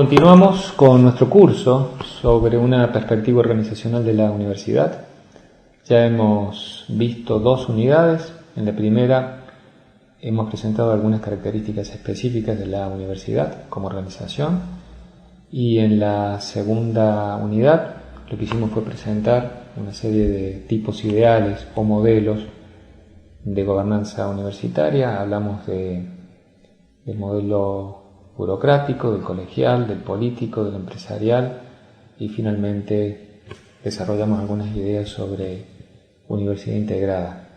Continuamos con nuestro curso sobre una perspectiva organizacional de la universidad. Ya hemos visto 2 unidades. En la primera hemos presentado algunas características específicas de la universidad como organización, y en la segunda unidad lo que hicimos fue presentar una serie de tipos ideales o modelos de gobernanza universitaria. Hablamos del modelo burocrático, del colegial, del político, del empresarial, y finalmente desarrollamos algunas ideas sobre universidad integrada.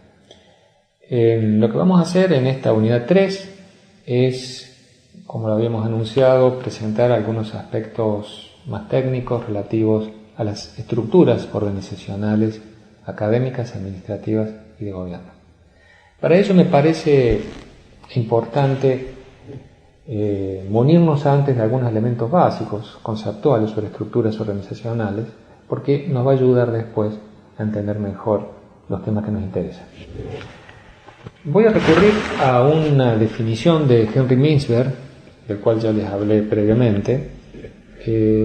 Lo que vamos a hacer en esta unidad 3 es, como lo habíamos anunciado, presentar algunos aspectos más técnicos relativos a las estructuras organizacionales, académicas, administrativas y de gobierno. Para ello me parece importante munirnos antes de algunos elementos básicos, conceptuales sobre estructuras organizacionales, porque nos va a ayudar después a entender mejor los temas que nos interesan. Voy a recurrir a una definición de Henry Mintzberg, del cual ya les hablé previamente,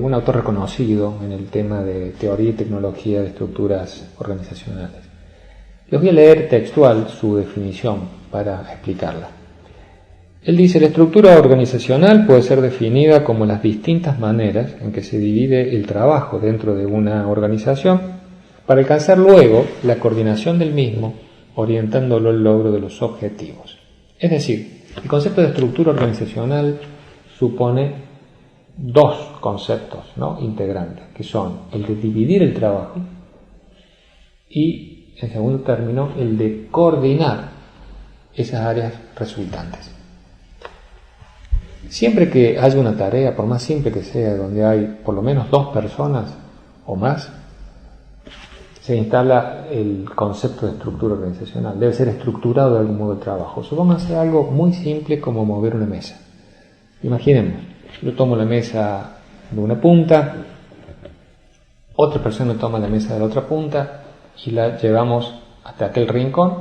un autor reconocido en el tema de teoría y tecnología de estructuras organizacionales. Les voy a leer textual su definición para explicarla. Él dice: la estructura organizacional puede ser definida como las distintas maneras en que se divide el trabajo dentro de una organización para alcanzar luego la coordinación del mismo, orientándolo al logro de los objetivos. Es decir, el concepto de estructura organizacional supone 2 conceptos, integrantes, que son el de dividir el trabajo y, en segundo término, el de coordinar esas áreas resultantes. Siempre que haya una tarea, por más simple que sea, donde hay por lo menos 2 personas o más, se instala el concepto de estructura organizacional. Debe ser estructurado de algún modo el trabajo. Supónganse algo muy simple como mover una mesa. Imaginemos, yo tomo la mesa de una punta, otra persona toma la mesa de la otra punta y la llevamos hasta aquel rincón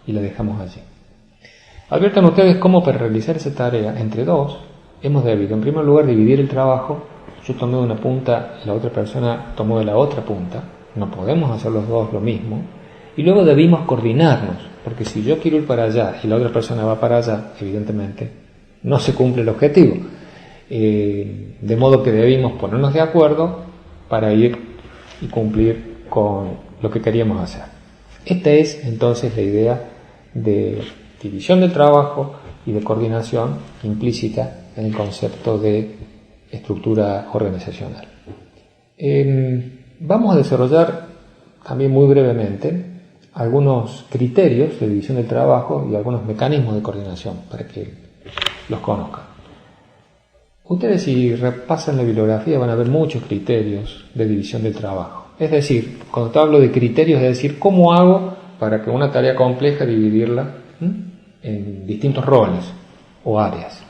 y la dejamos allí. Adviertan ustedes cómo para realizar esa tarea entre 2 hemos debido, en primer lugar, dividir el trabajo. Yo tomé de una punta y la otra persona tomó de la otra punta. No podemos hacer los 2 lo mismo. Y luego debimos coordinarnos, porque si yo quiero ir para allá y la otra persona va para allá, evidentemente no se cumple el objetivo. De modo que debimos ponernos de acuerdo para ir y cumplir con lo que queríamos hacer. Esta es entonces la idea de división del trabajo y de coordinación implícita en el concepto de estructura organizacional. Vamos a desarrollar también muy brevemente algunos criterios de división del trabajo y algunos mecanismos de coordinación para que los conozcan. Ustedes, si repasan la bibliografía, van a ver muchos criterios de división del trabajo. Es decir, cuando te hablo de criterios, es decir, ¿cómo hago para que una tarea compleja dividirla en distintos roles o áreas?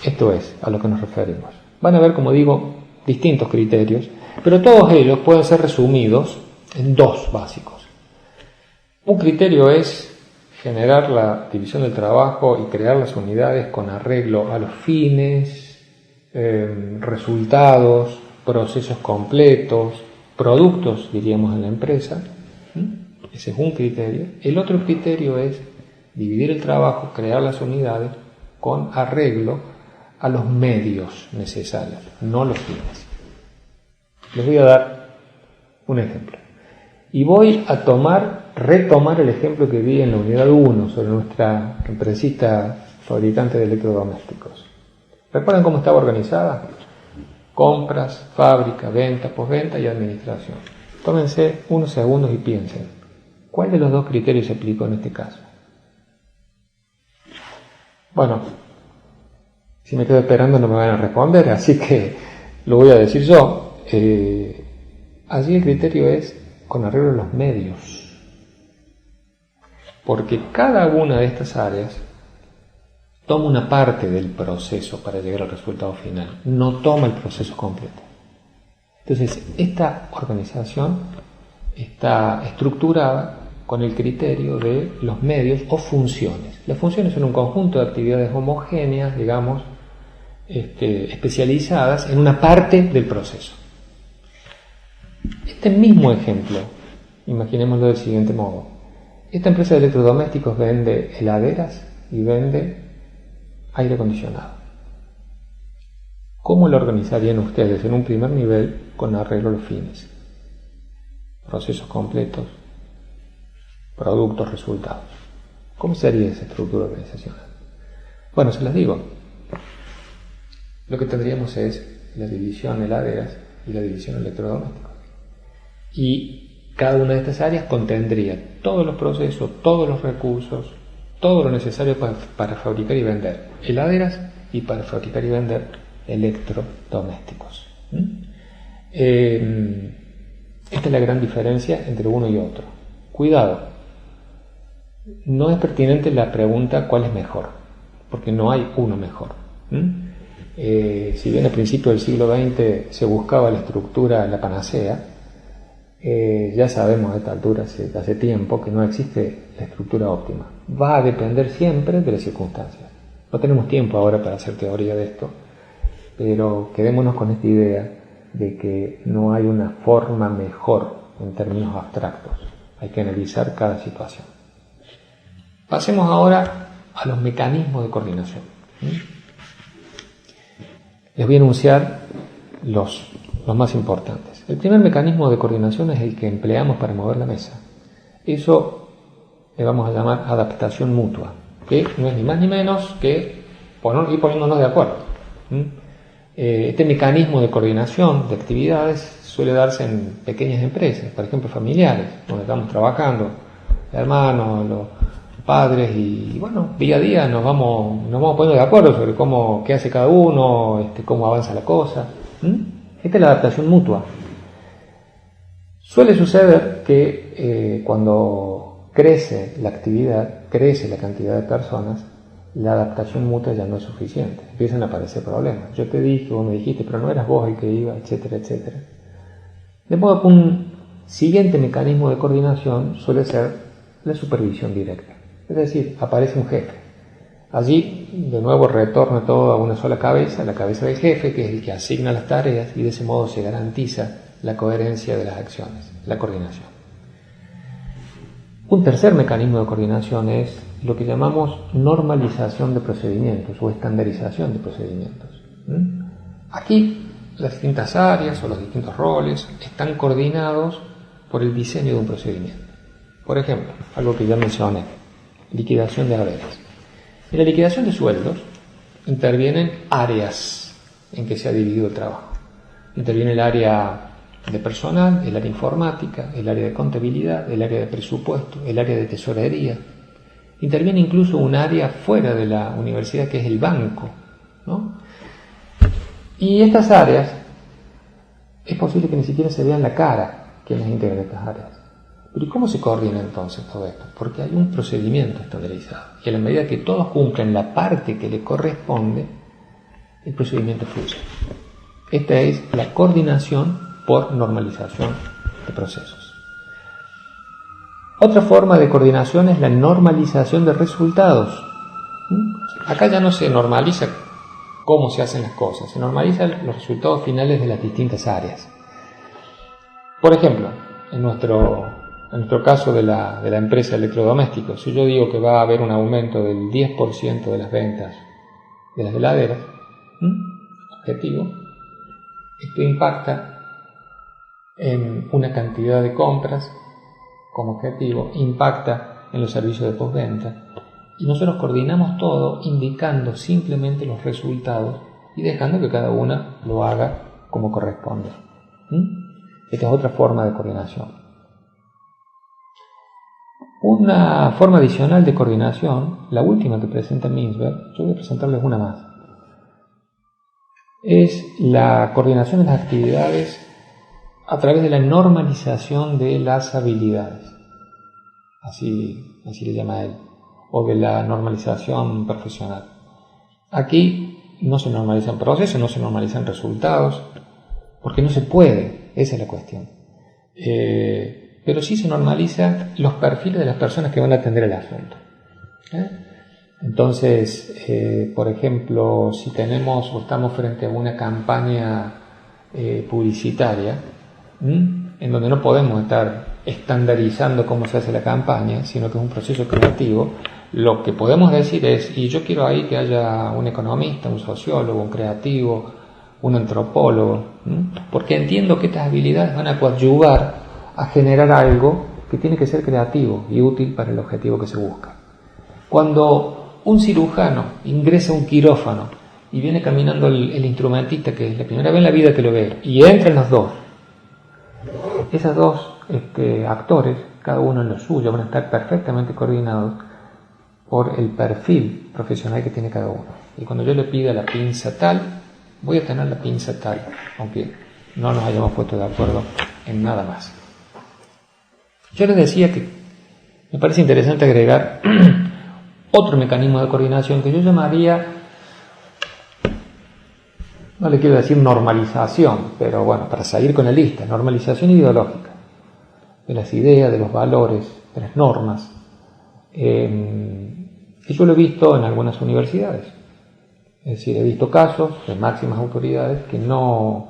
Esto es a lo que nos referimos. Van a ver, como digo, distintos criterios, pero todos ellos pueden ser resumidos en 2 básicos. Un criterio es generar la división del trabajo y crear las unidades con arreglo a los fines, resultados, procesos completos, productos, diríamos, en la empresa. Ese es un criterio. El otro criterio es dividir el trabajo, crear las unidades con arreglo a los medios necesarios, no los fines. Les voy a dar un ejemplo. Y voy a retomar el ejemplo que vi en la unidad 1 sobre nuestra empresita fabricante de electrodomésticos. ¿Recuerdan cómo estaba organizada? Compras, fábrica, venta, postventa y administración. Tómense unos segundos y piensen, ¿cuál de los 2 criterios se aplicó en este caso? Bueno, si me quedo esperando no me van a responder, así que lo voy a decir yo. Allí el criterio es con arreglo a los medios, porque cada una de estas áreas toma una parte del proceso para llegar al resultado final, no toma el proceso completo. Entonces, esta organización está estructurada con el criterio de los medios o funciones. Las funciones son un conjunto de actividades homogéneas, digamos, especializadas en una parte del proceso. Este mismo ejemplo, imaginémoslo del siguiente modo. Esta empresa de electrodomésticos vende heladeras y vende aire acondicionado. ¿Cómo lo organizarían ustedes en un primer nivel con arreglo a los fines? Procesos completos, productos, resultados. ¿Cómo sería esa estructura organizacional? Bueno, se las digo. Lo que tendríamos es la división heladeras y la división electrodomésticos. Y cada una de estas áreas contendría todos los procesos, todos los recursos, todo lo necesario para fabricar y vender heladeras y para fabricar y vender electrodomésticos. Esta es la gran diferencia entre uno y otro. Cuidado, no es pertinente la pregunta ¿cuál es mejor? Porque no hay uno mejor. Si bien a principios del siglo XX se buscaba la estructura, la panacea, ya sabemos a esta altura, hace tiempo, que no existe la estructura óptima. Va a depender siempre de las circunstancias. No tenemos tiempo ahora para hacer teoría de esto, pero quedémonos con esta idea de que no hay una forma mejor en términos abstractos. Hay que analizar cada situación. Pasemos ahora a los mecanismos de coordinación. Les voy a enunciar los más importantes. El primer mecanismo de coordinación es el que empleamos para mover la mesa. Eso le vamos a llamar adaptación mutua, que no es ni más ni menos que ir poniéndonos de acuerdo. Este mecanismo de coordinación de actividades suele darse en pequeñas empresas, por ejemplo familiares, donde estamos trabajando, hermanos, los padres, y bueno, día a día nos vamos poniendo de acuerdo sobre qué hace cada uno, cómo avanza la cosa. Esta es la adaptación mutua. Suele suceder que cuando crece la actividad, crece la cantidad de personas, la adaptación mutua ya no es suficiente. Empiezan a aparecer problemas. Yo te dije, vos me dijiste, pero no eras vos el que iba, etcétera, etcétera. De modo que un siguiente mecanismo de coordinación suele ser la supervisión directa. Es decir, aparece un jefe. Allí, de nuevo, retorna todo a una sola cabeza, la cabeza del jefe, que es el que asigna las tareas, y de ese modo se garantiza la coherencia de las acciones, la coordinación. Un tercer mecanismo de coordinación es lo que llamamos normalización de procedimientos o estandarización de procedimientos. Aquí las distintas áreas o los distintos roles están coordinados por el diseño de un procedimiento. Por ejemplo, algo que ya mencioné, liquidación de haberes. En la liquidación de sueldos intervienen áreas en que se ha dividido el trabajo. Interviene el área de personal, el área informática, el área de contabilidad, el área de presupuesto, el área de tesorería. Interviene incluso un área fuera de la universidad que es el banco, ¿no? Y estas áreas, es posible que ni siquiera se vean la cara quienes integran estas áreas. Pero ¿y cómo se coordina entonces todo esto? Porque hay un procedimiento estandarizado. Y a la medida que todos cumplen la parte que le corresponde, el procedimiento fluye. Esta es la coordinación por normalización de procesos. Otra forma de coordinación es la normalización de resultados. Acá ya no se normaliza cómo se hacen las cosas, se normalizan los resultados finales de las distintas áreas. Por ejemplo, en nuestro caso de la empresa electrodomésticos, si yo digo que va a haber un aumento del 10% de las ventas de las heladeras, objetivo, esto impacta en una cantidad de compras como objetivo, impacta en los servicios de postventa, y nosotros coordinamos todo indicando simplemente los resultados y dejando que cada una lo haga como corresponde. Esta es otra forma de coordinación. Una forma adicional de coordinación, la última que presenta Mintzberg, yo voy a presentarles una más, es la coordinación de las actividades a través de la normalización de las habilidades, así le llama él, o de la normalización profesional. Aquí no se normalizan procesos, no se normalizan resultados, porque no se puede, esa es la cuestión. Pero sí se normalizan los perfiles de las personas que van a atender el asunto. Entonces, por ejemplo, si tenemos o estamos frente a una campaña publicitaria, en donde no podemos estar estandarizando cómo se hace la campaña, sino que es un proceso creativo, lo que podemos decir es, y yo quiero ahí que haya un economista, un sociólogo, un creativo, un antropólogo, porque entiendo que estas habilidades van a coadyuvar a generar algo que tiene que ser creativo y útil para el objetivo que se busca. Cuando un cirujano ingresa a un quirófano y viene caminando el instrumentista, que es la primera vez en la vida que lo ve, y entran los dos, esos dos actores, cada uno en lo suyo, van a estar perfectamente coordinados por el perfil profesional que tiene cada uno. Y cuando yo le pida la pinza tal, voy a tener la pinza tal, aunque no nos hayamos puesto de acuerdo en nada más. Yo les decía que me parece interesante agregar otro mecanismo de coordinación que yo llamaría, no le quiero decir normalización, pero bueno, para seguir con la lista, normalización ideológica de las ideas, de los valores, de las normas. Y yo lo he visto en algunas universidades. Es decir, he visto casos de máximas autoridades que no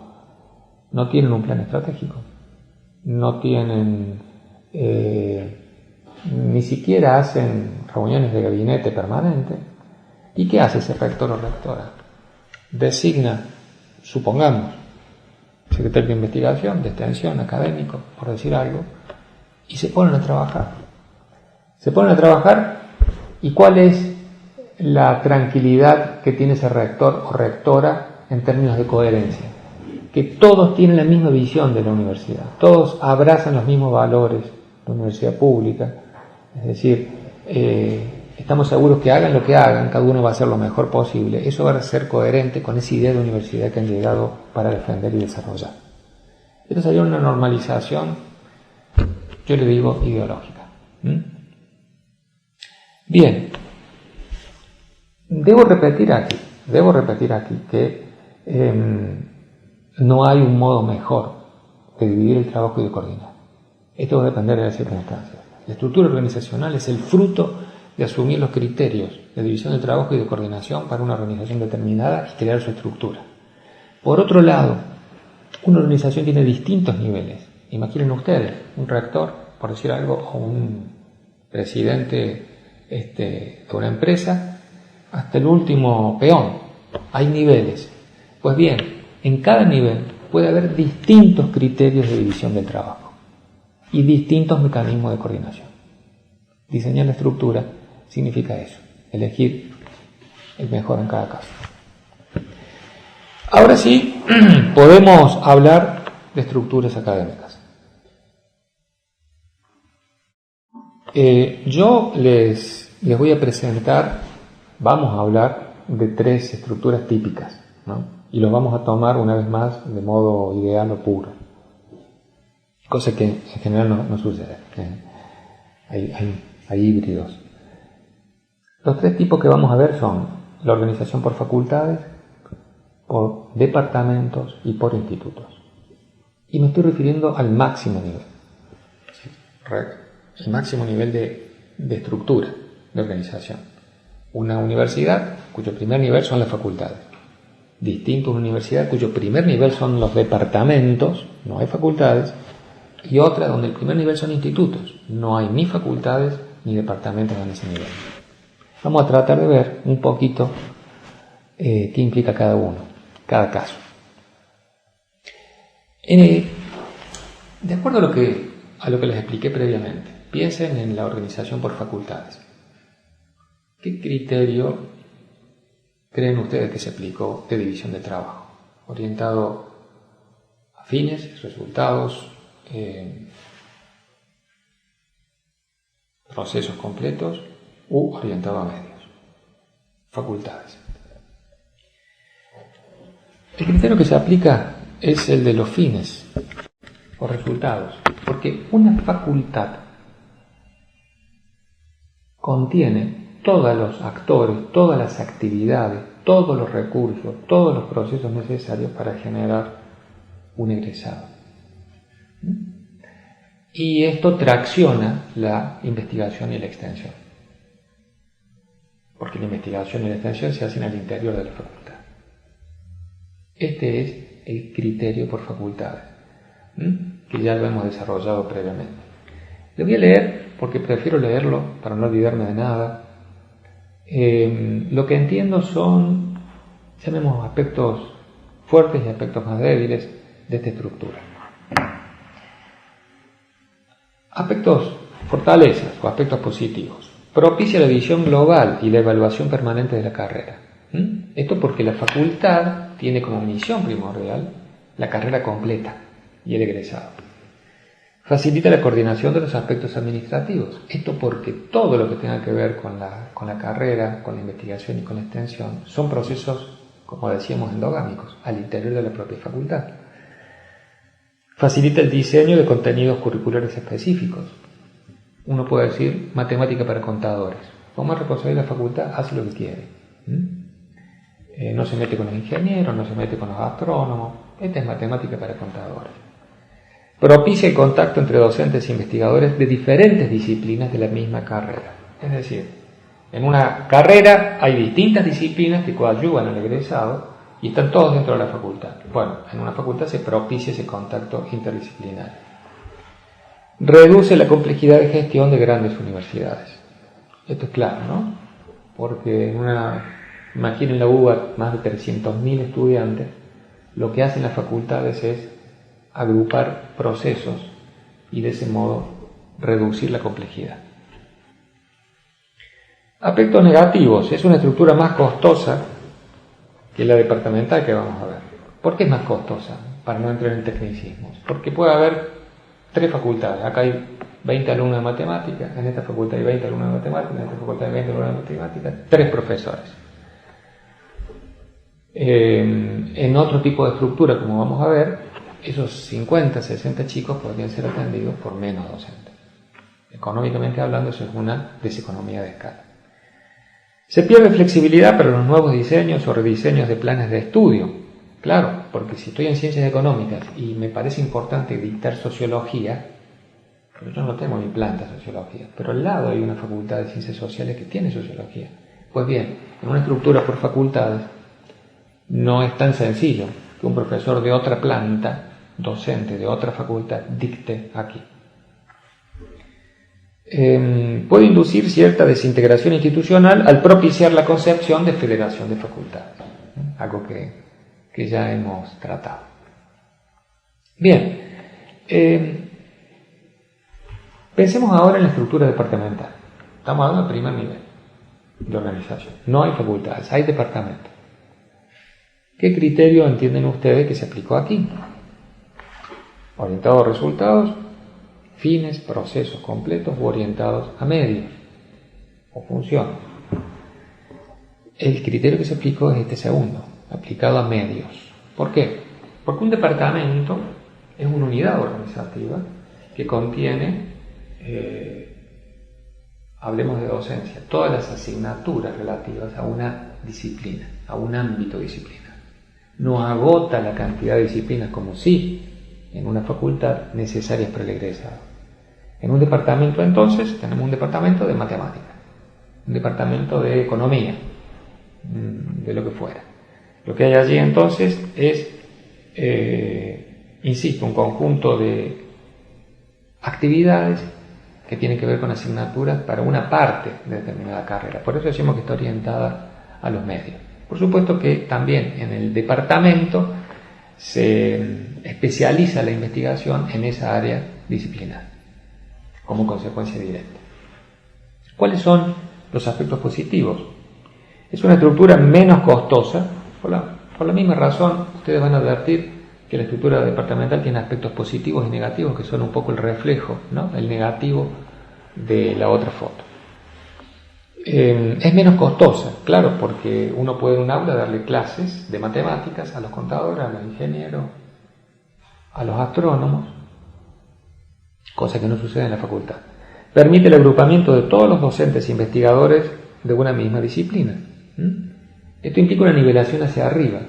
tienen un plan estratégico, no tienen, ni siquiera hacen reuniones de gabinete permanente. ¿Y qué hace ese rector o rectora? Designa, supongamos, secretario de investigación, de extensión, académico, por decir algo, y se ponen a trabajar. ¿Y cuál es la tranquilidad que tiene ese rector o rectora en términos de coherencia? Que todos tienen la misma visión de la universidad, todos abrazan los mismos valores de la universidad pública, es decir, estamos seguros que hagan lo que hagan, cada uno va a hacer lo mejor posible. Eso va a ser coherente con esa idea de universidad que han llegado para defender y desarrollar. Esto sería una normalización, yo le digo, ideológica. Bien, debo repetir aquí que no hay un modo mejor de dividir el trabajo y de coordinar. Esto va a depender de las circunstancias. La estructura organizacional es el fruto de asumir los criterios de división del trabajo y de coordinación para una organización determinada y crear su estructura. Por otro lado, una organización tiene distintos niveles. Imaginen ustedes, un rector, por decir algo, o un presidente de una empresa, hasta el último peón. Hay niveles. Pues bien, en cada nivel puede haber distintos criterios de división del trabajo y distintos mecanismos de coordinación. Diseñar la estructura significa eso, elegir el mejor en cada caso. Ahora sí, podemos hablar de estructuras académicas. Yo les voy a presentar, vamos a hablar de 3 estructuras típicas, ¿no? Y los vamos a tomar una vez más de modo ideal o puro, cosa que en general no sucede. Hay híbridos. Los 3 tipos que vamos a ver son la organización por facultades, por departamentos y por institutos. Y me estoy refiriendo al máximo nivel. El máximo nivel de estructura, de organización. Una universidad cuyo primer nivel son las facultades. Distinto a una universidad cuyo primer nivel son los departamentos, no hay facultades. Y otra donde el primer nivel son institutos, no hay ni facultades ni departamentos en ese nivel. Vamos a tratar de ver un poquito qué implica cada uno, cada caso. De acuerdo a lo que les expliqué previamente, piensen en la organización por facultades. ¿Qué criterio creen ustedes que se aplicó de división del trabajo? ¿Orientado a fines, resultados, procesos completos u orientado a medios? Facultades. El criterio que se aplica es el de los fines o resultados, porque una facultad contiene todos los actores, todas las actividades, todos los recursos, todos los procesos necesarios para generar un egresado. Y esto tracciona la investigación y la extensión. porque la investigación y la extensión se hacen al interior de la facultad. Este es el criterio por facultades, que ya lo hemos desarrollado previamente. Le voy a leer, porque prefiero leerlo para no olvidarme de nada. Lo que entiendo son, llamemos, aspectos fuertes y aspectos más débiles de esta estructura. Aspectos, fortalezas o aspectos positivos. Propicia la visión global y la evaluación permanente de la carrera. Esto porque la facultad tiene como misión primordial la carrera completa y el egresado. Facilita la coordinación de los aspectos administrativos. Esto porque todo lo que tenga que ver con la carrera, con la investigación y con la extensión son procesos, como decíamos, endogámicos al interior de la propia facultad. Facilita el diseño de contenidos curriculares específicos. Uno puede decir matemática para contadores. Como es responsable de la facultad, hace lo que quiere. No se mete con los ingenieros, no se mete con los astrónomos. Esta es matemática para contadores. Propicia el contacto entre docentes e investigadores de diferentes disciplinas de la misma carrera. Es decir, en una carrera hay distintas disciplinas que coadyuvan al egresado y están todos dentro de la facultad. Bueno, en una facultad se propicia ese contacto interdisciplinario. Reduce la complejidad de gestión de grandes universidades. Esto es claro, ¿no? Porque imaginen la UBA, más de 300.000 estudiantes, lo que hacen las facultades es agrupar procesos y de ese modo reducir la complejidad. Aspectos negativos. Es una estructura más costosa que la departamental que vamos a ver. ¿Por qué es más costosa? Para no entrar en tecnicismos. Porque puede haber 3 facultades. Acá hay 20 alumnos de matemáticas, en esta facultad hay 20 alumnos de matemáticas, en esta facultad hay 20 alumnos de matemáticas, 3 profesores. En otro tipo de estructura, como vamos a ver, esos 50, 60 chicos podrían ser atendidos por menos docentes. Económicamente hablando, eso es una deseconomía de escala. Se pierde flexibilidad para los nuevos diseños o rediseños de planes de estudio. Claro, porque si estoy en ciencias económicas y me parece importante dictar sociología, pero yo no tengo mi planta sociología, pero al lado hay una facultad de ciencias sociales que tiene sociología. Pues bien, en una estructura por facultades no es tan sencillo que un profesor de otra planta, docente de otra facultad, dicte aquí. Puede inducir cierta desintegración institucional al propiciar la concepción de federación de facultades, algo que ya hemos tratado. Bien, pensemos ahora en la estructura departamental. Estamos hablando del primer nivel de organización. No hay facultades, hay departamentos. ¿Qué criterio entienden ustedes que se aplicó aquí? Orientados a resultados, fines, procesos completos u orientados a medios o funciones. El criterio que se aplicó es este segundo, aplicado a medios. ¿Por qué? Porque un departamento es una unidad organizativa que contiene, hablemos de docencia, todas las asignaturas relativas a una disciplina, a un ámbito disciplinar. No agota la cantidad de disciplinas como sí en una facultad necesarias para el egresado. En un departamento entonces tenemos un departamento de matemáticas, un departamento de economía, de lo que fuera. Lo que hay allí entonces es, insisto, un conjunto de actividades que tienen que ver con asignaturas para una parte de determinada carrera. Por eso decimos que está orientada a los medios. Por supuesto que también en el departamento se especializa la investigación en esa área disciplinar, como consecuencia directa. ¿Cuáles son los aspectos positivos? Es una estructura menos costosa. Por la misma razón, ustedes van a advertir que la estructura departamental tiene aspectos positivos y negativos que son un poco el reflejo, ¿no?, el negativo de la otra foto. Es menos costosa, claro, porque uno puede en un aula darle clases de matemáticas a los contadores, a los ingenieros, a los astrónomos, cosa que no sucede en la facultad. Permite el agrupamiento de todos los docentes e investigadores de una misma disciplina. Esto implica una nivelación hacia arriba.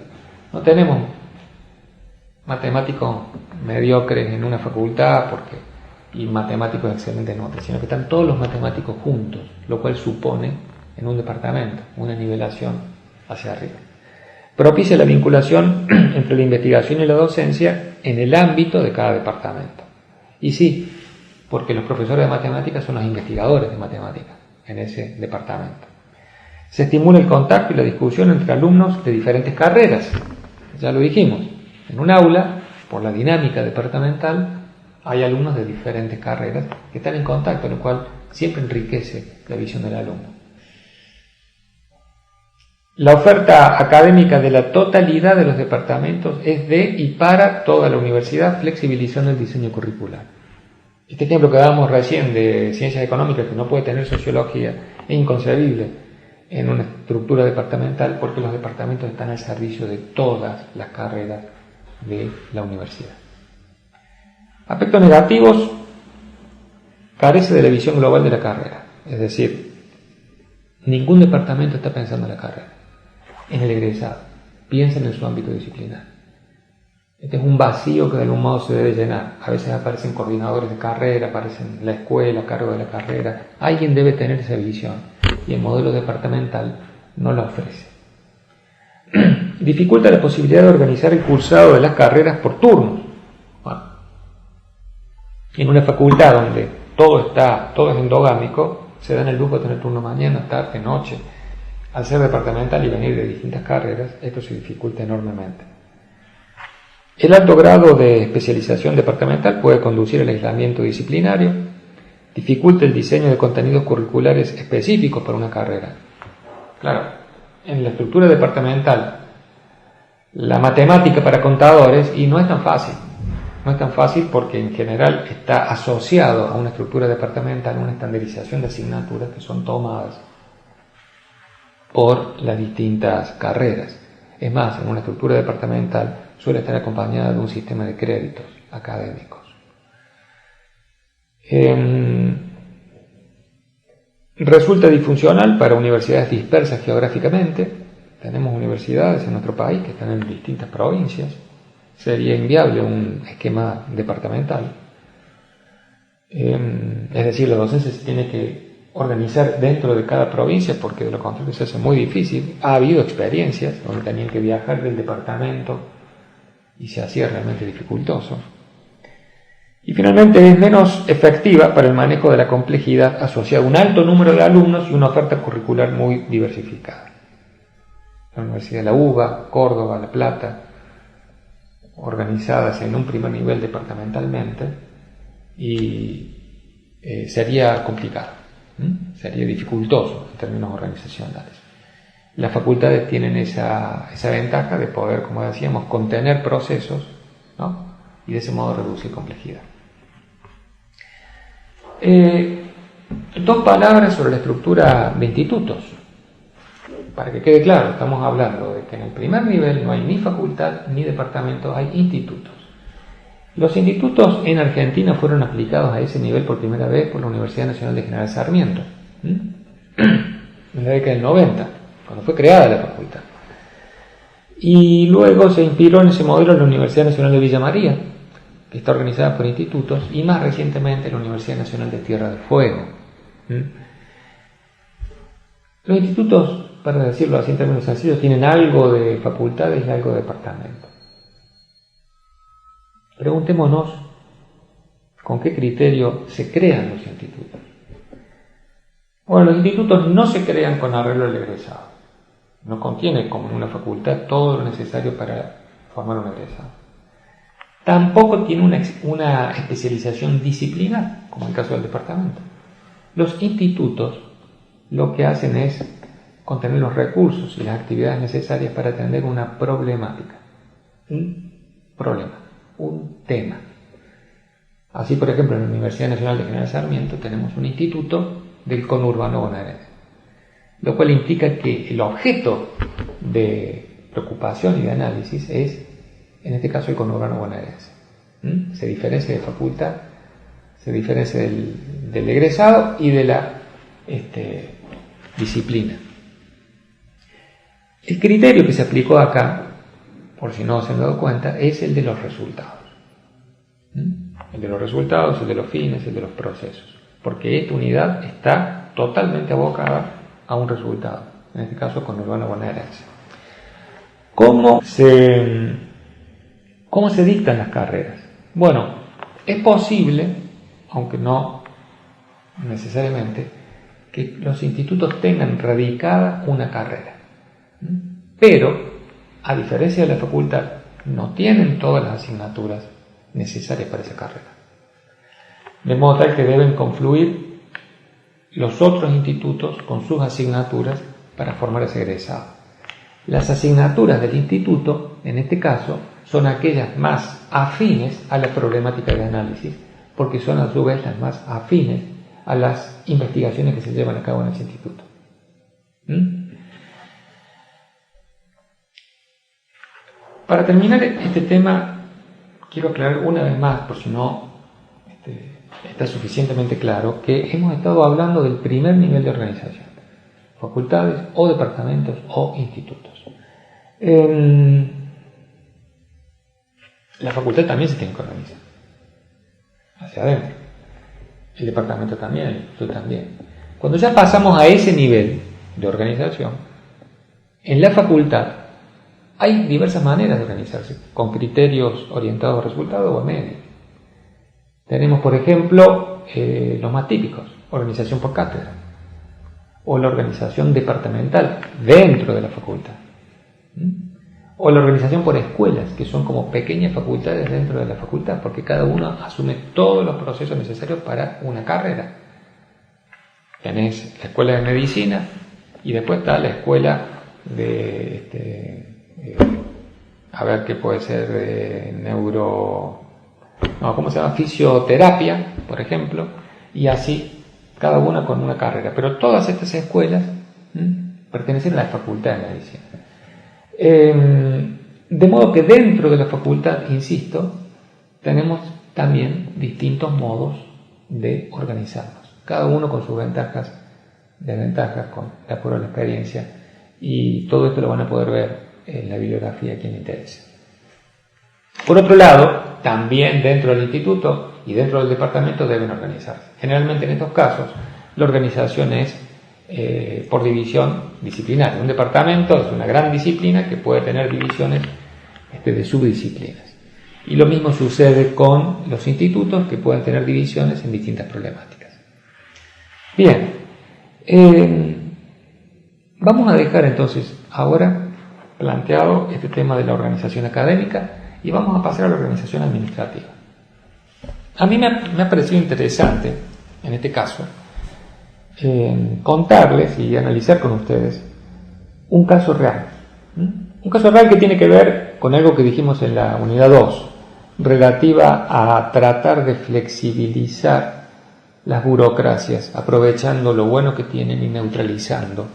No tenemos matemáticos mediocres en una facultad y matemáticos excelentes en otra, sino que están todos los matemáticos juntos, lo cual supone en un departamento, una nivelación hacia arriba. Propicia la vinculación entre la investigación y la docencia en el ámbito de cada departamento. Y sí, porque los profesores de matemáticas son los investigadores de matemáticas en ese departamento. Se estimula el contacto y la discusión entre alumnos de diferentes carreras. Ya lo dijimos, en un aula, por la dinámica departamental, hay alumnos de diferentes carreras que están en contacto, lo cual siempre enriquece la visión del alumno. La oferta académica de la totalidad de los departamentos es de y para toda la universidad, flexibilizando el diseño curricular. Este ejemplo que dábamos recién de ciencias económicas, que no puede tener sociología, es inconcebible en una estructura departamental porque los departamentos están al servicio de todas las carreras de la universidad. Aspectos negativos: carece de la visión global de la carrera, es decir, ningún departamento está pensando en la carrera, en el egresado, piensan en su ámbito disciplinar. Este es un vacío que de algún modo se debe llenar. A veces aparecen coordinadores de carrera, aparecen la escuela a cargo de la carrera. Alguien debe tener esa visión y el modelo departamental no la ofrece. Dificulta la posibilidad de organizar el cursado de las carreras por turnos. Bueno, en una facultad donde todo es endogámico, se dan el lujo de tener turno mañana, tarde, noche. Al ser departamental y venir de distintas carreras, esto se dificulta enormemente. El alto grado de especialización departamental puede conducir al aislamiento disciplinario, dificulta el diseño de contenidos curriculares específicos para una carrera. Claro, en la estructura departamental, la matemática para contadores, y no es tan fácil. No es tan fácil porque en general está asociado a una estructura departamental, una estandarización de asignaturas que son tomadas por las distintas carreras. Es más, en una estructura departamental suele estar acompañada de un sistema de créditos académicos. Resulta disfuncional para universidades dispersas geográficamente. Tenemos universidades en nuestro país que están en distintas provincias. Sería inviable un esquema departamental. Es decir, la docencia se tiene que organizar dentro de cada provincia porque de lo contrario se hace muy difícil. Ha habido experiencias donde tenían que viajar del departamento y se hacía realmente dificultoso. Y finalmente es menos efectiva para el manejo de la complejidad asociada a un alto número de alumnos y una oferta curricular muy diversificada. La Universidad de la UBA, Córdoba, La Plata, organizadas en un primer nivel departamentalmente, y sería complicado, sería dificultoso en términos organizacionales. Las facultades tienen esa ventaja de poder, como decíamos, contener procesos, ¿no? Y de ese modo reducir complejidad. Dos palabras sobre la estructura de institutos. Para que quede claro, estamos hablando de que en el primer nivel no hay ni facultad ni departamento, hay institutos. Los institutos en Argentina fueron aplicados a ese nivel por primera vez por la Universidad Nacional de General Sarmiento, en la década del 90, cuando fue creada la facultad. Y luego se inspiró en ese modelo la Universidad Nacional de Villa María, que está organizada por institutos, y más recientemente la Universidad Nacional de Tierra del Fuego. Los institutos, para decirlo así en términos sencillos, tienen algo de facultades y algo de departamento. Preguntémonos con qué criterio se crean los institutos. Bueno, los institutos no se crean con arreglo al egresado. No contiene, como en una facultad, todo lo necesario para formar un egresado. Tampoco tiene una especialización disciplinar, como en el caso del departamento. Los institutos lo que hacen es contener los recursos y las actividades necesarias para atender una problemática, un problema, un tema. Así, por ejemplo, en la Universidad Nacional de General Sarmiento tenemos un instituto del conurbano bonaerense, lo cual implica que el objeto de preocupación y de análisis es, en este caso, el conurbano bonaerense. Se diferencia de facultad, se diferencia del egresado y de la disciplina. El criterio que se aplicó acá, por si no se han dado cuenta, es el de los resultados. El de los resultados, el de los fines, el de los procesos. Porque esta unidad está totalmente abocada a un resultado, en este caso con urbano bonaerense. ¿Cómo se dictan las carreras? Bueno, es posible, aunque no necesariamente, que los institutos tengan radicada una carrera, pero a diferencia de la facultad no tienen todas las asignaturas necesarias para esa carrera, de modo tal que deben confluir los otros institutos con sus asignaturas para formar ese egresado. Las asignaturas del instituto, en este caso, son aquellas más afines a la problemática de análisis, porque son a su vez las más afines a las investigaciones que se llevan a cabo en ese instituto. Para terminar este tema, quiero aclarar una vez más, por si no está suficientemente claro, que hemos estado hablando del primer nivel de organización, facultades o departamentos o institutos. La facultad también se tiene que organizar hacia adentro, el departamento también, el instituto también. Cuando ya pasamos a ese nivel de organización, en la facultad hay diversas maneras de organizarse, con criterios orientados a resultados o a medios. Tenemos, por ejemplo, los más típicos, organización por cátedra, o la organización departamental dentro de la facultad, o la organización por escuelas, que son como pequeñas facultades dentro de la facultad, porque cada uno asume todos los procesos necesarios para una carrera. Tenés la escuela de medicina y después está la escuela de a ver qué puede ser de fisioterapia, por ejemplo, y así cada una con una carrera. Pero todas estas escuelas pertenecen a la facultad de medicina. De modo que dentro de la facultad, insisto, tenemos también distintos modos de organizarnos, cada uno con sus ventajas, desventajas, de acuerdo a la experiencia, y todo esto lo van a poder ver en la bibliografía a quien le interese. Por otro lado, también dentro del instituto y dentro del departamento deben organizarse. Generalmente en estos casos la organización es por división disciplinaria. Un departamento es una gran disciplina que puede tener divisiones de subdisciplinas. Y lo mismo sucede con los institutos, que pueden tener divisiones en distintas problemáticas. Bien, vamos a dejar entonces ahora planteado este tema de la organización académica y vamos a pasar a la organización administrativa. A mí me ha parecido interesante, en este caso, contarles y analizar con ustedes un caso real. Un caso real que tiene que ver con algo que dijimos en la unidad 2, relativa a tratar de flexibilizar las burocracias, aprovechando lo bueno que tienen y neutralizando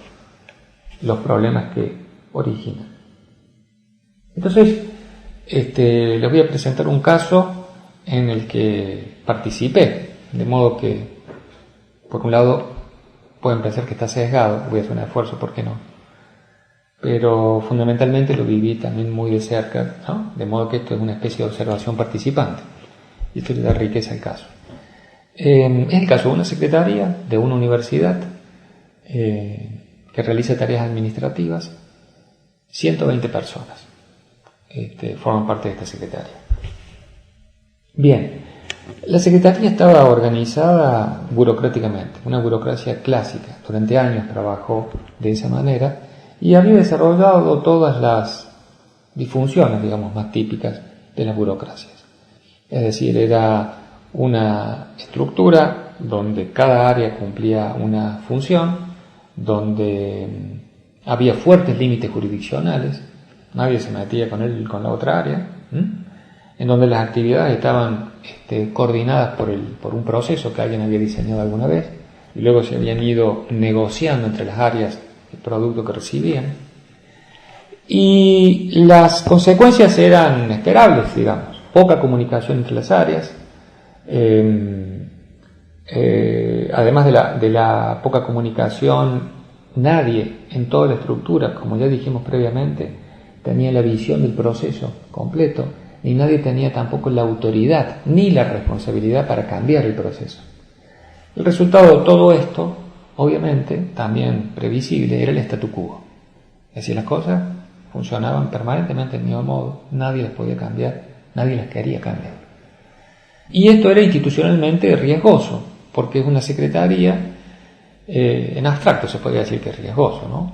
los problemas que originan. Entonces, les voy a presentar un caso en el que participé, de modo que, por un lado, pueden pensar que está sesgado, voy a hacer un esfuerzo, ¿por qué no? Pero fundamentalmente lo viví también muy de cerca, ¿no? De modo que esto es una especie de observación participante, y esto le da riqueza al caso. Es el caso de una secretaría de una universidad que realiza tareas administrativas. 120 personas forman parte de esta secretaría. Bien, la secretaría estaba organizada burocráticamente, una burocracia clásica. Durante años trabajó de esa manera y había desarrollado todas las disfunciones, digamos, más típicas de las burocracias. Es decir, era una estructura donde cada área cumplía una función, donde había fuertes límites jurisdiccionales, nadie se metía con la otra área, en donde las actividades estaban coordinadas por un proceso que alguien había diseñado alguna vez, y luego se habían ido negociando entre las áreas el producto que recibían. Y las consecuencias eran esperables, digamos, poca comunicación entre las áreas, además de la poca comunicación, nadie en toda la estructura, como ya dijimos previamente, tenía la visión del proceso completo, ni nadie tenía tampoco la autoridad ni la responsabilidad para cambiar el proceso. El resultado de todo esto obviamente, también previsible, era el statu quo. Es decir, las cosas funcionaban permanentemente del mismo modo, nadie las podía cambiar, nadie las quería cambiar. Y esto era institucionalmente riesgoso, porque es una secretaría, en abstracto se podría decir que es riesgoso, ¿no?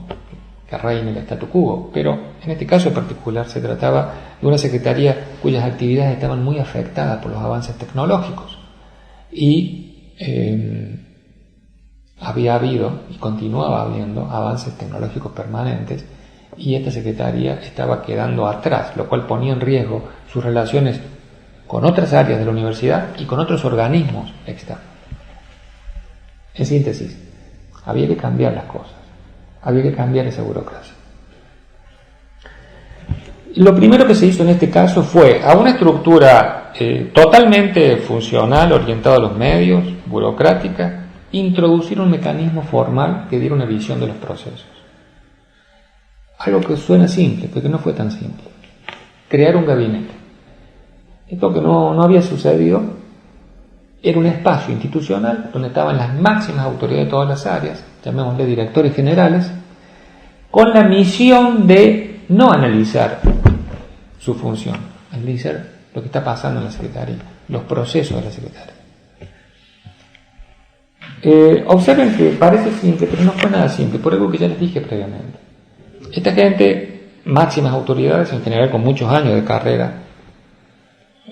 Que reine el statu quo, pero en este caso en particular se trataba de una secretaría cuyas actividades estaban muy afectadas por los avances tecnológicos y había habido y continuaba habiendo avances tecnológicos permanentes y esta secretaría estaba quedando atrás, lo cual ponía en riesgo sus relaciones con otras áreas de la universidad y con otros organismos externos. En síntesis, había que cambiar las cosas. Había que cambiar esa burocracia. Lo primero que se hizo en este caso fue a una estructura totalmente funcional, orientada a los medios, burocrática, introducir un mecanismo formal que diera una visión de los procesos. Algo que suena simple, pero que no fue tan simple. Crear un gabinete. Esto que no había sucedido era un espacio institucional donde estaban las máximas autoridades de todas las áreas, llamémosle directores generales, con la misión de no analizar su función, analizar lo que está pasando en la Secretaría, los procesos de la Secretaría. Observen que parece simple, pero no fue nada simple, por algo que ya les dije previamente. Esta gente, máximas autoridades, en general con muchos años de carrera,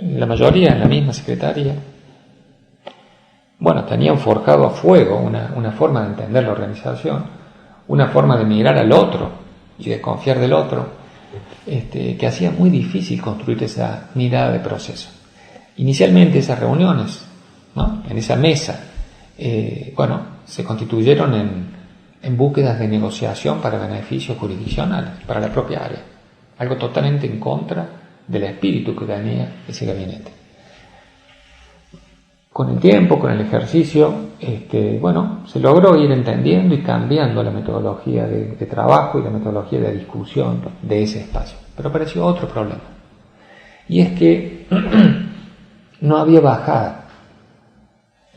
la mayoría en la misma Secretaría, bueno, tenían forjado a fuego una forma de entender la organización, una forma de mirar al otro y de confiar del otro, que hacía muy difícil construir esa mirada de proceso. Inicialmente esas reuniones, ¿no?, en esa mesa, se constituyeron en búsquedas de negociación para beneficios jurisdiccionales, para la propia área, algo totalmente en contra del espíritu que tenía ese gabinete. Con el tiempo, con el ejercicio, se logró ir entendiendo y cambiando la metodología de trabajo y la metodología de discusión de ese espacio. Pero apareció otro problema, y es que no había bajada.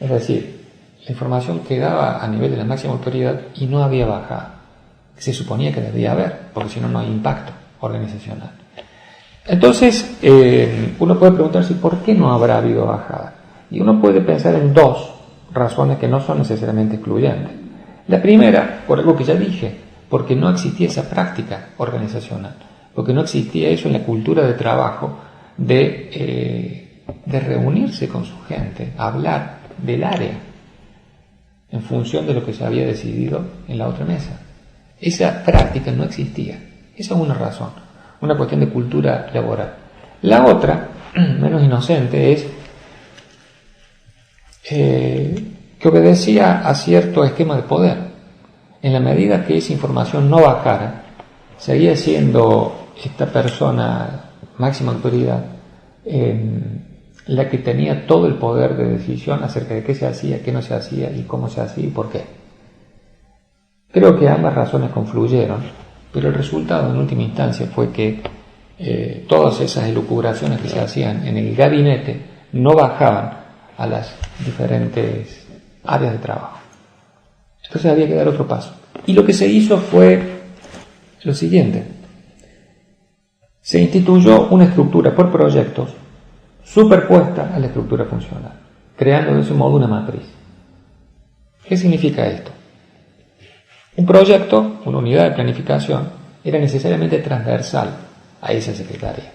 Es decir, la información quedaba a nivel de la máxima autoridad y no había bajada. Se suponía que debía haber, porque si no, no hay impacto organizacional. Entonces, uno puede preguntarse ¿por qué no habrá habido bajada? Y uno puede pensar en dos razones que no son necesariamente excluyentes. La primera, por algo que ya dije, porque no existía esa práctica organizacional, porque no existía eso en la cultura de trabajo de reunirse con su gente, hablar del área en función de lo que se había decidido en la otra mesa. Esa práctica no existía. Esa es una razón, una cuestión de cultura laboral. La otra, menos inocente, es que obedecía a cierto esquema de poder. En la medida que esa información no bajara, seguía siendo esta persona, máxima autoridad, la que tenía todo el poder de decisión acerca de qué se hacía, qué no se hacía y cómo se hacía y por qué. Creo que ambas razones confluyeron, pero el resultado en última instancia fue que todas esas elucubraciones que se hacían en el gabinete no bajaban a las diferentes áreas de trabajo. Entonces había que dar otro paso. Y lo que se hizo fue lo siguiente. Se instituyó una estructura por proyectos superpuesta a la estructura funcional, creando de ese modo una matriz. ¿Qué significa esto? Un proyecto, una unidad de planificación, era necesariamente transversal a esa secretaría.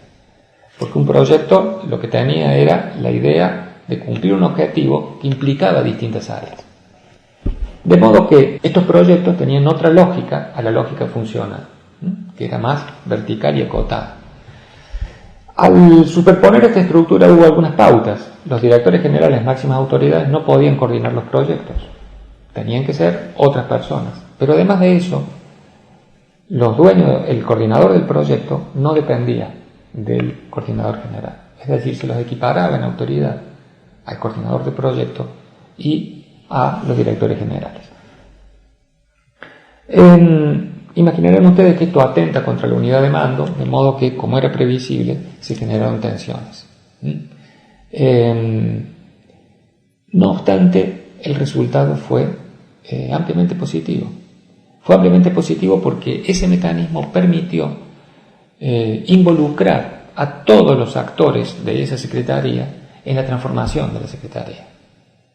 Porque un proyecto lo que tenía era la idea de cumplir un objetivo que implicaba distintas áreas. De modo que estos proyectos tenían otra lógica a la lógica funcional, que era más vertical y acotada. Al superponer esta estructura hubo algunas pautas. Los directores generales, máximas autoridades, no podían coordinar los proyectos. Tenían que ser otras personas. Pero además de eso, los dueños, el coordinador del proyecto no dependía del coordinador general. Es decir, se los equiparaba en autoridad al coordinador de proyecto y a los directores generales. Imaginarán ustedes que esto atenta contra la unidad de mando, de modo que, como era previsible, se generaron tensiones. No obstante, el resultado fue ampliamente positivo. Fue ampliamente positivo porque ese mecanismo permitió involucrar a todos los actores de esa secretaría en la transformación de la secretaría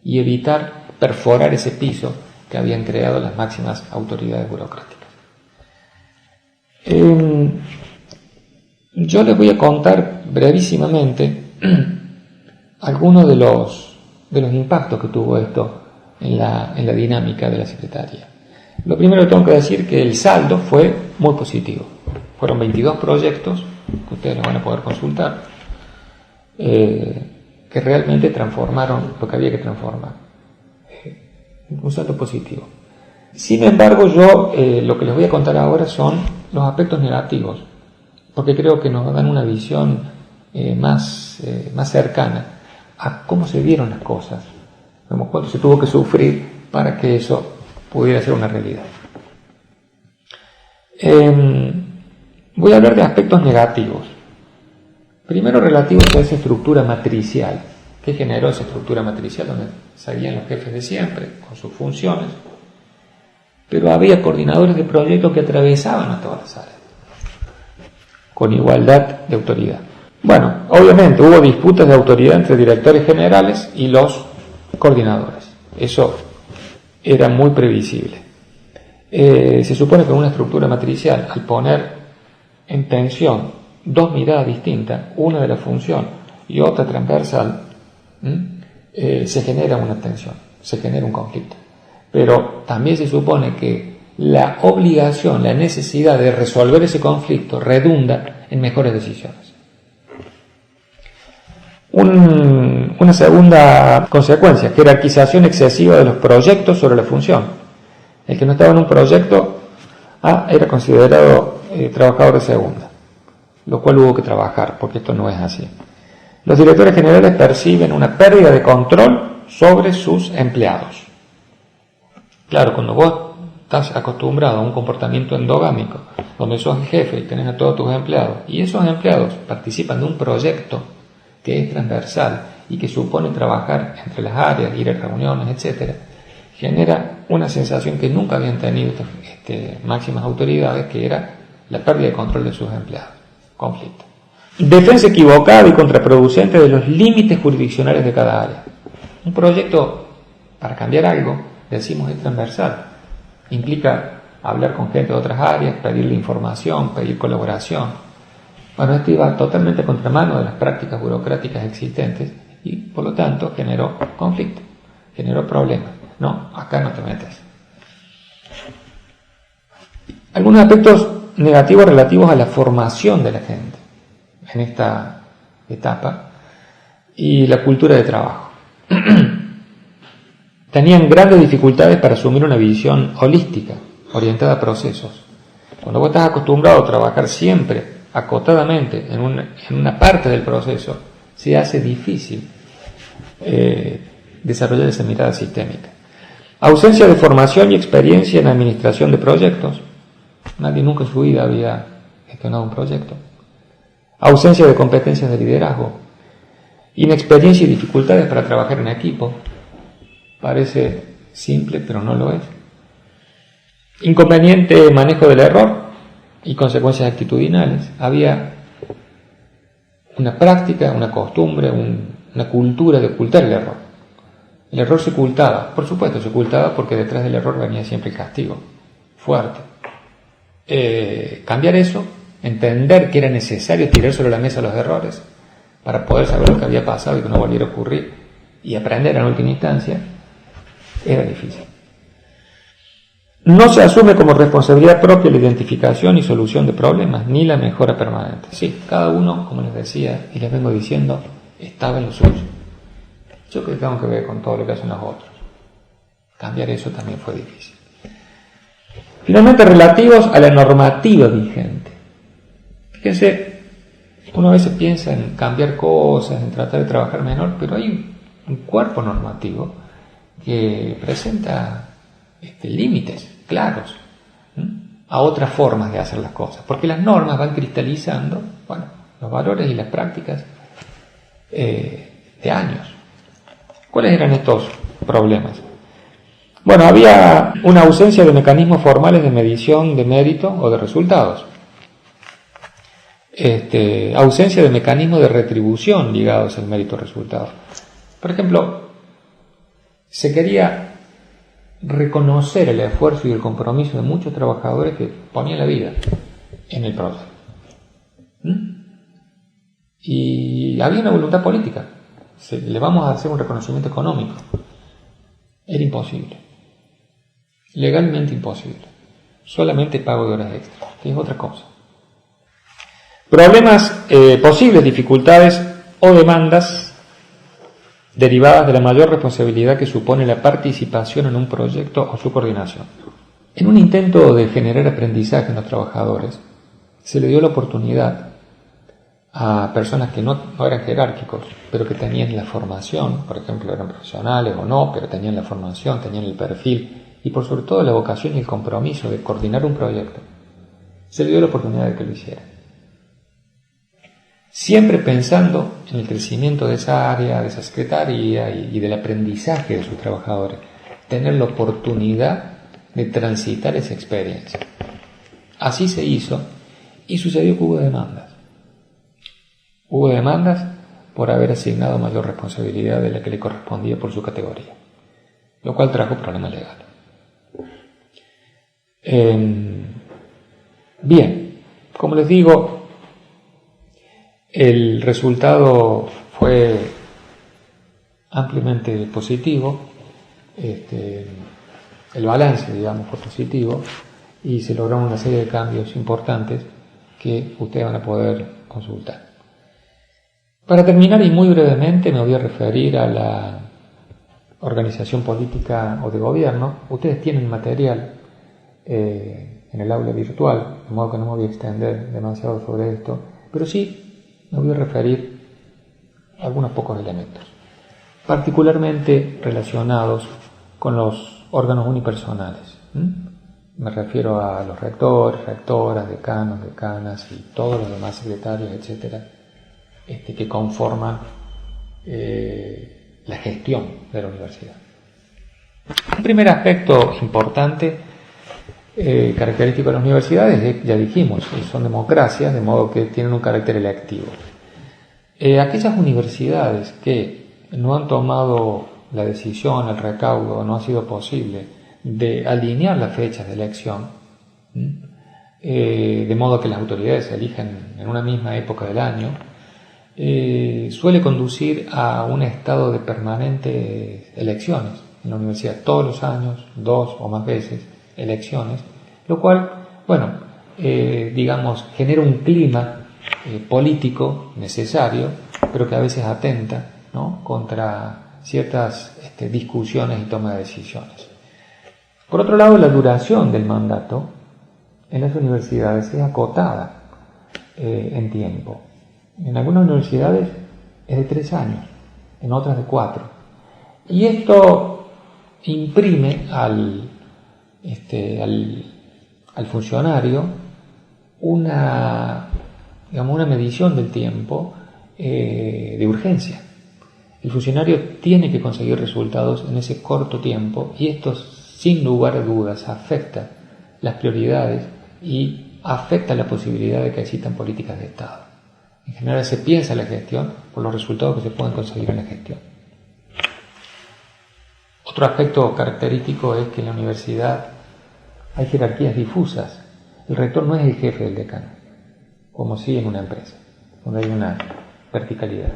y evitar perforar ese piso que habían creado las máximas autoridades burocráticas. Yo les voy a contar brevísimamente algunos de los impactos que tuvo esto en la dinámica de la Secretaría. Lo primero que tengo que decir que el saldo fue muy positivo. Fueron 22 proyectos, que ustedes los van a poder consultar, que realmente transformaron lo que había que transformar. Un saldo positivo. Sin embargo, yo lo que les voy a contar ahora son los aspectos negativos, porque creo que nos dan una visión más cercana a cómo se dieron las cosas, cuánto se tuvo que sufrir para que eso pudiera ser una realidad. Voy a hablar de aspectos negativos. Primero, relativos a esa estructura matricial. ¿Qué generó esa estructura matricial? Donde seguían los jefes de siempre, con sus funciones, pero había coordinadores de proyectos que atravesaban a todas las áreas, con igualdad de autoridad. Bueno, obviamente hubo disputas de autoridad entre directores generales y los coordinadores. Eso era muy previsible. Se supone que en una estructura matricial, al poner en tensión dos miradas distintas, una de la función y otra transversal, se genera una tensión, se genera un conflicto. Pero también se supone que la obligación, la necesidad de resolver ese conflicto redunda en mejores decisiones. Una segunda consecuencia, jerarquización excesiva de los proyectos sobre la función. El que no estaba en un proyecto era considerado trabajador de segunda, lo cual hubo que trabajar, porque esto no es así. Los directores generales perciben una pérdida de control sobre sus empleados. Claro, cuando vos estás acostumbrado a un comportamiento endogámico, donde sos el jefe y tenés a todos tus empleados, y esos empleados participan de un proyecto que es transversal y que supone trabajar entre las áreas, ir a reuniones, etc., genera una sensación que nunca habían tenido estas máximas autoridades, que era la pérdida de control de sus empleados. Conflicto. Defensa equivocada y contraproducente de los límites jurisdiccionales de cada área. Un proyecto, para cambiar algo, decimos es transversal. Implica hablar con gente de otras áreas, pedirle información, pedir colaboración. Bueno, esto iba totalmente contramano de las prácticas burocráticas existentes y, por lo tanto, generó conflicto, generó problemas. No, acá no te metes. Algunos aspectos negativos relativos a la formación de la gente en esta etapa y la cultura de trabajo. Tenían grandes dificultades para asumir una visión holística, orientada a procesos. Cuando vos estás acostumbrado a trabajar siempre acotadamente en una parte del proceso, se hace difícil desarrollar esa mirada sistémica. Ausencia de formación y experiencia en administración de proyectos. Nadie nunca en su vida había gestionado un proyecto. Ausencia de competencias de liderazgo. Inexperiencia y dificultades para trabajar en equipo. Parece simple, pero no lo es. Inconveniente manejo del error y consecuencias actitudinales. Había una práctica, una costumbre, una cultura de ocultar el error. El error se ocultaba, por supuesto se ocultaba porque detrás del error venía siempre el castigo, fuerte. Cambiar eso, entender que era necesario tirar sobre la mesa los errores para poder saber lo que había pasado y que no volviera a ocurrir y aprender en última instancia, era difícil. No se asume como responsabilidad propia la identificación y solución de problemas, ni la mejora permanente. Sí, cada uno, como les decía y les vengo diciendo, estaba en lo suyo. Yo creo que tengo que ver con todo lo que hacen los otros. Cambiar eso también fue difícil. Finalmente, relativos a la normativa vigente. Fíjense, uno a veces piensa en cambiar cosas, en tratar de trabajar menor, pero hay un cuerpo normativo que presenta límites claros a otras formas de hacer las cosas, porque las normas van cristalizando, los valores y las prácticas de años. ¿Cuáles eran estos problemas? Bueno, había una ausencia de mecanismos formales de medición de mérito o de resultados. Ausencia de mecanismos de retribución ligados al mérito o resultado. Por ejemplo, se quería reconocer el esfuerzo y el compromiso de muchos trabajadores que ponían la vida en el proceso. Y había una voluntad política. Le vamos a hacer un reconocimiento económico. Era imposible. Legalmente imposible. Solamente pago de horas extras, que es otra cosa. Problemas, posibles dificultades o demandas derivadas de la mayor responsabilidad que supone la participación en un proyecto o su coordinación. En un intento de generar aprendizaje en los trabajadores, se le dio la oportunidad a personas que no eran jerárquicos, pero que tenían la formación, por ejemplo, eran profesionales o no, pero tenían la formación, tenían el perfil y por sobre todo la vocación y el compromiso de coordinar un proyecto. Se le dio la oportunidad de que lo hicieran. Siempre pensando en el crecimiento de esa área, de esa secretaría y del aprendizaje de sus trabajadores. Tener la oportunidad de transitar esa experiencia. Así se hizo y sucedió que hubo demandas. Hubo demandas por haber asignado mayor responsabilidad de la que le correspondía por su categoría, lo cual trajo problemas legales. Bien, como les digo, el resultado fue ampliamente positivo, el balance, digamos, fue positivo y se lograron una serie de cambios importantes que ustedes van a poder consultar. Para terminar y muy brevemente me voy a referir a la organización política o de gobierno. Ustedes tienen material en el aula virtual, de modo que no me voy a extender demasiado sobre esto, pero sí me voy a referir a algunos pocos elementos, particularmente relacionados con los órganos unipersonales. Me refiero a los rectores, rectoras, decanos, decanas y todos los demás secretarios, etcétera, que conforman la gestión de la universidad. Un primer aspecto importante, característico de las universidades, ya dijimos, son democracias, de modo que tienen un carácter electivo. Aquellas universidades que no han tomado la decisión, el recaudo, no ha sido posible de alinear las fechas de elección, de modo que las autoridades se elijan en una misma época del año, suele conducir a un estado de permanentes elecciones en la universidad, todos los años, 2 o más veces, elecciones, lo cual, digamos, genera un clima político necesario, pero que a veces atenta, ¿no?, contra ciertas discusiones y toma de decisiones. Por otro lado, la duración del mandato en las universidades es acotada en tiempo. En algunas universidades es de 3 años, en otras de 4. Y esto imprime al funcionario una medición del tiempo de urgencia. El funcionario tiene que conseguir resultados en ese corto tiempo y esto, sin lugar a dudas, afecta las prioridades y afecta la posibilidad de que existan políticas de Estado. En general se piensa en la gestión por los resultados que se pueden conseguir en la gestión. Otro aspecto característico es que en la universidad hay jerarquías difusas. El rector no es el jefe del decano, como sí en una empresa, donde hay una verticalidad.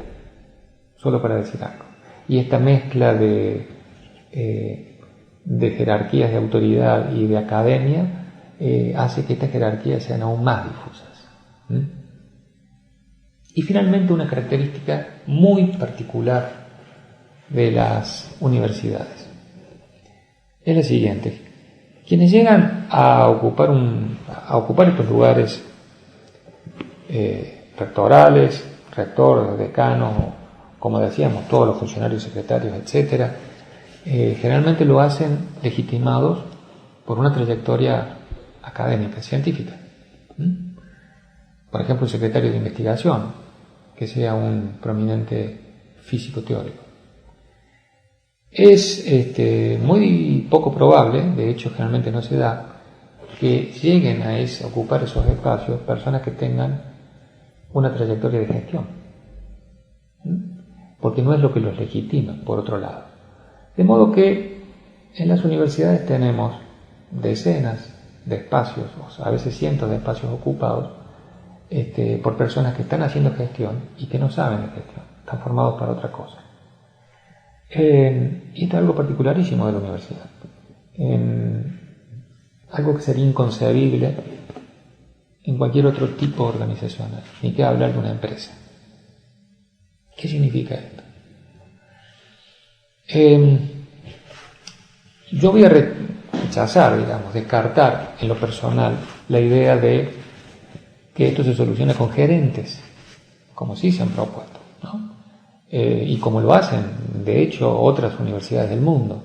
Solo para decir algo. Y esta mezcla de jerarquías de autoridad y de academia hace que estas jerarquías sean aún más difusas. Y finalmente, una característica muy particular de las universidades es la siguiente: quienes llegan a ocupar estos lugares rectorales, rector, decano, como decíamos, todos los funcionarios, secretarios, etcétera, generalmente lo hacen legitimados por una trayectoria académica, científica. Por ejemplo, el secretario de investigación, que sea un prominente físico teórico. Es muy poco probable, de hecho generalmente no se da, que lleguen a ocupar esos espacios personas que tengan una trayectoria de gestión, porque no es lo que los legitima, por otro lado. De modo que en las universidades tenemos decenas de espacios, o sea, a veces cientos de espacios ocupados por personas que están haciendo gestión y que no saben de gestión, están formados para otra cosa. Y esto es algo particularísimo de la universidad. Algo que sería inconcebible en cualquier otro tipo organizacional, ni que hablar de una empresa. ¿Qué significa esto? Yo voy a rechazar, descartar en lo personal la idea de que esto se soluciona con gerentes, como sí se han propuesto, ¿no? Y como lo hacen, de hecho, otras universidades del mundo.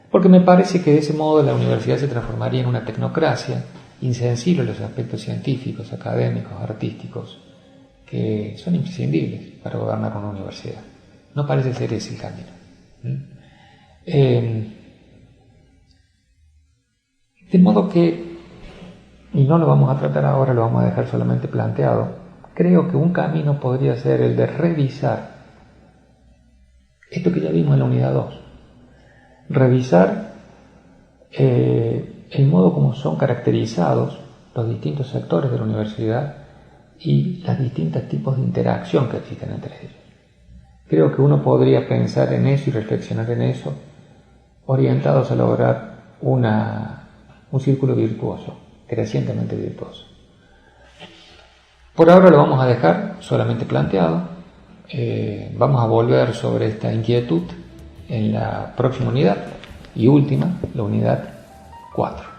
Porque me parece que de ese modo la universidad se transformaría en una tecnocracia insensible a los aspectos científicos, académicos, artísticos, que son imprescindibles para gobernar una universidad. No parece ser ese el camino. De modo que, y no lo vamos a tratar ahora, lo vamos a dejar solamente planteado, creo que un camino podría ser el de revisar esto que ya vimos en la unidad 2. Revisar el modo como son caracterizados los distintos sectores de la universidad y los distintos tipos de interacción que existen entre ellos. Creo que uno podría pensar en eso y reflexionar en eso, orientados a lograr un círculo virtuoso, crecientemente virtuoso. Por ahora lo vamos a dejar solamente planteado. Vamos a volver sobre esta inquietud en la próxima unidad y última, la unidad 4.